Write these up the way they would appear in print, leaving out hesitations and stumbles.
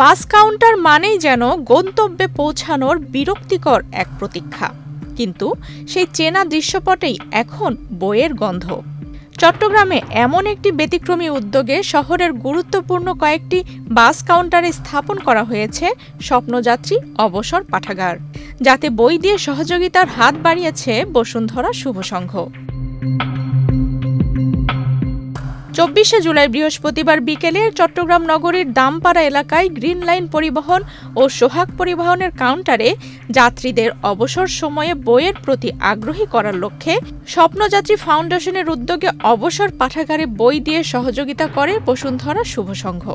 Bus counter মানেই যেন গন্তব্যে পৌঁছানোর বিরক্তিকর এক প্রতীক্ষা, কিন্তু সেই চেনা দৃশ্যপটেই এখন বইয়ের গন্ধ। চট্টগ্রামে এমন একটি ব্যতিক্রমী উদ্যোগে শহরের গুরুত্বপূর্ণ কয়েকটি বাস কাউন্টারে স্থাপন করা হয়েছে স্বপ্নযাত্রী অবসর পাঠাগার, যাতে বই দিয়ে সহযোগিতার হাত বাড়িয়েছে বসুন্ধরা শুভ সংঘ। 24শে জুলাই বৃহস্পতিবার বিকেলে চট্টগ্রাম নগরীর দামপাড়া এলাকায় গ্রিন লাইন পরিবহন ও সোহাগ পরিবহনের কাউন্টারে যাত্রীদের অবসর সময়ে বইয়ের প্রতি আগ্রহী করার লক্ষ্যে স্বপ্নযাত্রী ফাউন্ডেশনের উদ্যোগে অবসর পাঠাগারে বই দিয়ে সহযোগিতা করে বসুন্ধরা শুভ সংঘ।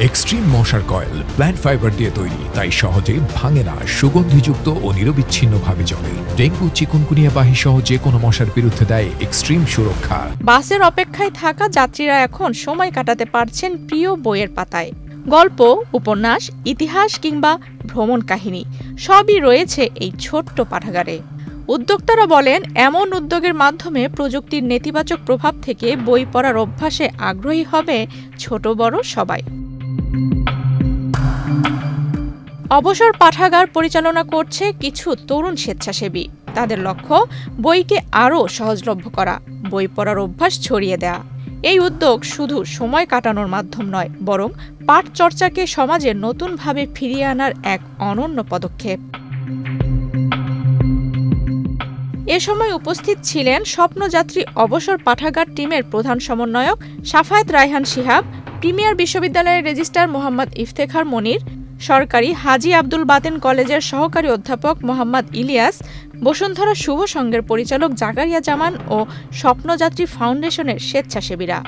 এক্সট্রিম মশার কয়েল প্ল্যান্ট ফাইবার দিয়ে তৈরি, তাই সহজে ভাঙে না, সুগন্ধিযুক্ত ও নিরবিচ্ছিন্নভাবে জ্বলে। ডেঙ্গু, চিকুনগুনিয়া বাহি সহ যে কোনো মশার বিরুদ্ধে দেয় এক্সট্রিম সুরক্ষা। বাসের অপেক্ষায় থাকা যাত্রীরা এখন সময় কাটাতে পারছেন প্রিয় বইয়ের পাতায়। গল্প, উপন্যাস, ইতিহাস কিংবা ভ্রমণ কাহিনী সবই রয়েছে এই ছোট্ট পাঠাগারে। উদ্যোক্তারা বলেন, এমন উদ্যোগের মাধ্যমে প্রযুক্তির নেতিবাচক প্রভাব থেকে বই পড়ার অভ্যাসে আগ্রহী হবে ছোট বড় সবাই। অবসর পাঠাগার পরিচালনা করছে কিছু তরুণ স্বেচ্ছাসেবী। তাদের লক্ষ্য বইকে আরও সহজলভ্য করা, বই পড়ার অভ্যাস ছড়িয়ে দেয়া। এই উদ্যোগ শুধু সময় কাটানোর মাধ্যম নয়, বরং পাঠ চর্চাকে সমাজে নতুনভাবে ফিরিয়ে আনার এক অনন্য পদক্ষেপ। এ সময় উপস্থিত ছিলেন স্বপ্নযাত্রী অবসর পাঠাগার টিমের প্রধান সমন্বয়ক সাফায়েত রায়হান শিহাব, প্রিমিয়ার বিশ্ববিদ্যালয়ের রেজিস্ট্রার মোহাম্মদ ইফতেখার মনির, সরকারি হাজী আব্দুল বাতেন কলেজের সহকারী অধ্যাপক মোহাম্মদ ইলিয়াস, বসুন্ধরা শুভ সংঘের পরিচালক জাকারিয়া জামান ও স্বপ্নযাত্রী ফাউন্ডেশনের স্বেচ্ছাসেবীরা।